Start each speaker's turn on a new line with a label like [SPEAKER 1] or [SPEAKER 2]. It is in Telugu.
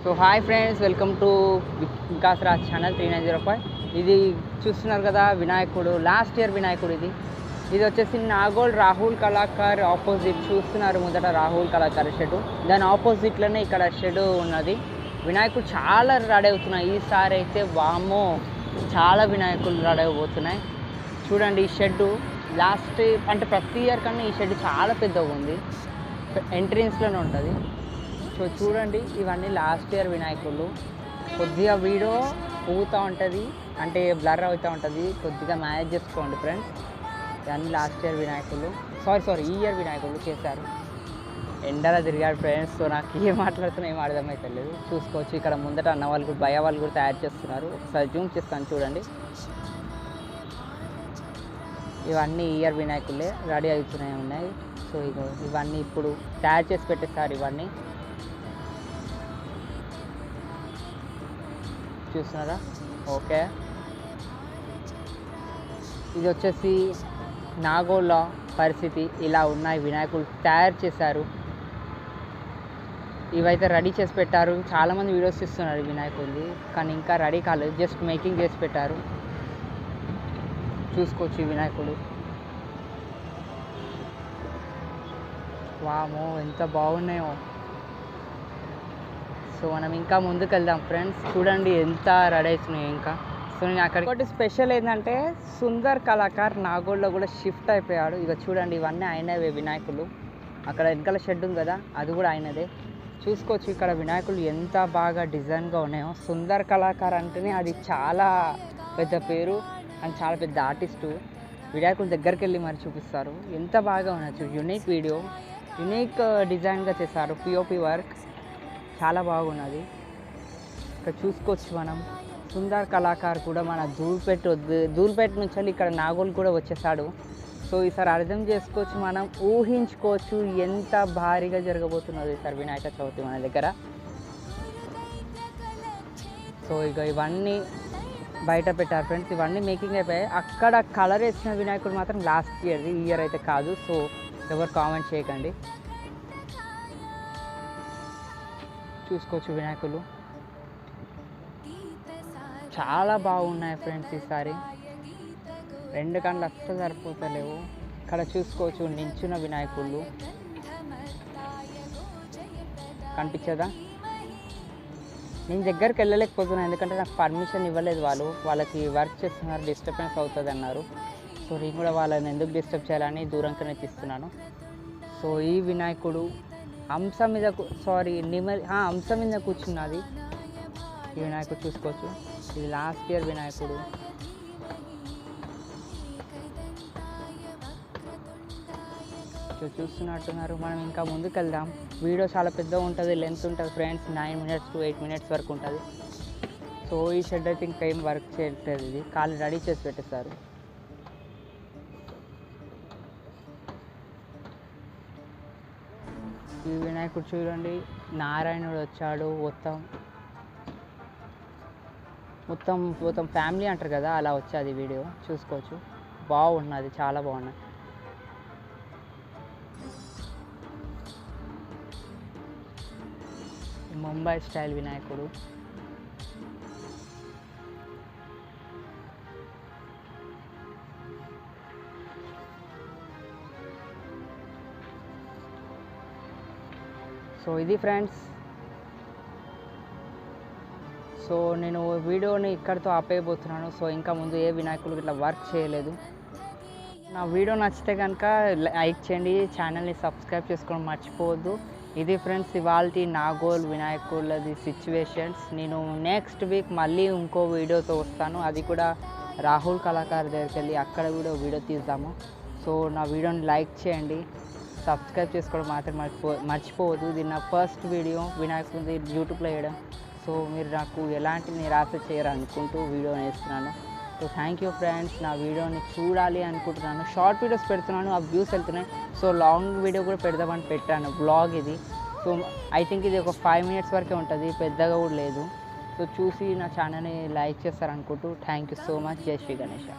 [SPEAKER 1] So hi friends, welcome to Vikas Raj channel 3905. ఇది చూస్తున్నారు కదా, వినాయకుడు లాస్ట్ ఇయర్ వినాయకుడు. ఇది వచ్చేసి నాగోల్ రాహుల్ కళాకార్ ఆపోజిట్ చూస్తున్నారు. మొదట రాహుల్ కళాకార్ షెడ్, దాని ఆపోజిట్లోనే ఇక్కడ షెడ్ ఉన్నది. వినాయకుడు చాలా రెడీ అవుతున్నాయి ఈసారి అయితే. వామో, చాలా వినాయకులు రెడీ అయిపోతున్నాయి. చూడండి, ఈ షెడ్ లాస్ట్ అంటే ప్రతి ఇయర్ కన్నా ఈ షెడ్ చాలా పెద్దగా ఉంది. ఎంట్రన్స్లోనే ఉంటుంది. సో చూడండి, ఇవన్నీ లాస్ట్ ఇయర్ వినాయకులు. కొద్దిగా వీడియో పోతూ ఉంటుంది, అంటే బ్లర్ అవుతూ ఉంటుంది, కొద్దిగా మేనేజ్ చేసుకోండి ఫ్రెండ్స్. ఇవన్నీ లాస్ట్ ఇయర్ వినాయకులు, సారీ ఈ ఇయర్ వినాయకులు చేశారు. ఎండలో తిరిగాడు ఫ్రెండ్స్. సో నాకు ఏం మాట్లాడుతున్నా ఏం అర్థమైతే లేదు. చూసుకోవచ్చు, ఇక్కడ ముందట అన్న వాళ్ళు కూడా భయ వాళ్ళు కూడా తయారు చేస్తున్నారు. ఒకసారి జూమ్ చేస్తాను చూడండి. ఇవన్నీ ఇయర్ వినాయకులే రెడీ అవుతున్నాయి ఉన్నాయి. సో ఇవన్నీ ఇప్పుడు తయారు చేసి పెట్టేస్తారు. ఇవన్నీ చూస్తున్నారా? ఓకే, ఇది వచ్చేసి నాగోళ్ళ పరిస్థితి ఇలా ఉన్నాయి. వినాయకులు తయారు చేశారు, ఇవైతే రెడీ చేసి పెట్టారు. చాలామంది వీడియోస్ ఇస్తున్నారు వినాయకుడిది, కానీ ఇంకా రెడీ కాలేదు, జస్ట్ మేకింగ్ చేసి పెట్టారు. చూసుకోవచ్చు ఈ వినాయకుడు. వామో, ఎంత బాగున్నాయో. సో మనం ఇంకా ముందుకు వెళ్దాం ఫ్రెండ్స్. చూడండి ఎంత రెడీ అవుతున్నాయి ఇంకా. సో నేను అక్కడ ఒకటి స్పెషల్ ఏంటంటే, సుందర్ కళాకార్ నాగోల్లో కూడా షిఫ్ట్ అయిపోయాడు. ఇక చూడండి, ఇవన్నీ ఆయనవే వినాయకులు. అక్కడ వెనకాల షెడ్ ఉంది కదా, అది కూడా ఆయనదే. చూసుకోవచ్చు ఇక్కడ వినాయకులు ఎంత బాగా డిజైన్గా ఉన్నాయో. సుందర్ కళాకార్ అంటేనే అది చాలా పెద్ద పేరు అండ్ చాలా పెద్ద ఆర్టిస్టు. వినాయకుల దగ్గరికి వెళ్ళి మరి చూపిస్తారు, ఎంత బాగా ఉండొచ్చు. యూనిక్ వీడియో, యూనిక్ డిజైన్గా చేశారు. పిఓపి వర్క్ చాలా బాగున్నది. ఇక్కడ చూసుకోవచ్చు మనం. సుందర్ కళాకార్ కూడా మన ధూల్పేట నుంచి వెళ్ళి ఇక్కడ నాగోల్ కూడా వచ్చేసాడు. సో ఈసారి అర్థం చేసుకోవచ్చు, మనం ఊహించుకోవచ్చు ఎంత భారీగా జరగబోతున్నది ఈసారి వినాయక చవితి మన దగ్గర. సో ఇక ఇవన్నీ బయట పెట్టారు ఫ్రెండ్స్. ఇవన్నీ మేకింగ్ అయిపోయాయి. అక్కడ కలర్ వేసిన వినాయకుడు మాత్రం లాస్ట్ ఇయర్ది, ఈ ఇయర్ అయితే కాదు. సో ఎవరు కామెంట్ చేయకండి. చూసుకోవచ్చు వినాయకులు చాలా బాగున్నాయి ఫ్రెండ్స్. ఈసారి రెండు కళ్ళు అస్సలు సరిపోతలేవు. ఇక్కడ చూసుకోవచ్చు నించున్న వినాయకులు, కనిపించదా? నేను దగ్గరికి వెళ్ళలేకపోతున్నాను, ఎందుకంటే నాకు పర్మిషన్ ఇవ్వలేదు వాళ్ళకి వర్క్ చేస్తున్నారు, డిస్టర్బెన్స్ అవుతుంది అన్నారు. సో నేను కూడా వాళ్ళని ఎందుకు డిస్టర్బ్ చేయాలని దూరంగానే తీస్తున్నాను. సో ఈ వినాయకుడు హంస మీద హంస మీద కూర్చున్నది ఈ వినాయకుడు. చూసుకోవచ్చు, ఇది లాస్ట్ ఇయర్ వినాయకుడు. చూస్తున్నట్టున్నారు. మనం ఇంకా ముందుకు వెళ్దాం. వీడియో చాలా పెద్దగా ఉంటుంది, లెంత్ ఉంటుంది ఫ్రెండ్స్. 9 minutes to 8 minutes వరకు ఉంటుంది. సో ఈ షెడ్ అయితే ఇంకా ఏం వర్క్ చేయట్లేదు, ఇది కాళ్ళు రెడీ చేసి పెట్టేస్తారు. ఈ వినాయకుడు చూడండి, నారాయణుడు వచ్చాడు. మొత్తం ఫ్యామిలీ అంటారు కదా, అలా వచ్చేది వీడియో. చూసుకోవచ్చు, బాగున్నది, చాలా బాగున్నది. ముంబై స్టైల్ వినాయకుడు. సో ఇది ఫ్రెండ్స్. సో నేను వీడియోని ఇక్కడితో ఆపేయబోతున్నాను. సో ఇంకా ముందు ఏ వినాయకులు ఇట్లా వర్క్ చేయలేదు. నా వీడియో నచ్చితే కనుక లైక్ చేయండి, ఛానల్ని సబ్స్క్రైబ్ చేసుకోవడం మర్చిపోవద్దు. ఇది ఫ్రెండ్స్ ఇవాల్టి నాగోల్ వినాయకులది సిచ్యువేషన్స్. నేను నెక్స్ట్ వీక్ మళ్ళీ ఇంకో వీడియోతో వస్తాను, అది కూడా రాహుల్ కళాకార్ దగ్గరికి వెళ్ళి అక్కడ కూడా వీడియో తీద్దాము. సో నా వీడియోని లైక్ చేయండి, సబ్స్క్రైబ్ చేసుకోవడం మాత్రం మర్చిపోవద్దు. ఇది నా ఫస్ట్ వీడియో వినాయకుడి యూట్యూబ్లో వేయడం. సో మీరు నాకు ఎలాంటి నిరాశ చేయరనుకుంటూ వీడియో వేస్తున్నాను. So thank you friends. నా వీడియోని చూడాలి అనుకుంటున్నాను. షార్ట్ వీడియోస్ పెడుతున్నాను, ఆ వ్యూస్ వెళ్తున్నాయి. సో లాంగ్ వీడియో కూడా పెడదామని పెట్టాను, బ్లాగ్ ఇది. సో ఐ థింక్ ఇది ఒక 5 minutes వరకే ఉంటుంది, పెద్దగా కూడా లేదు. సో చూసి నా ఛానల్ని లైక్ చేస్తారనుకుంటూ thank you so much. Jai Shri Ganesha.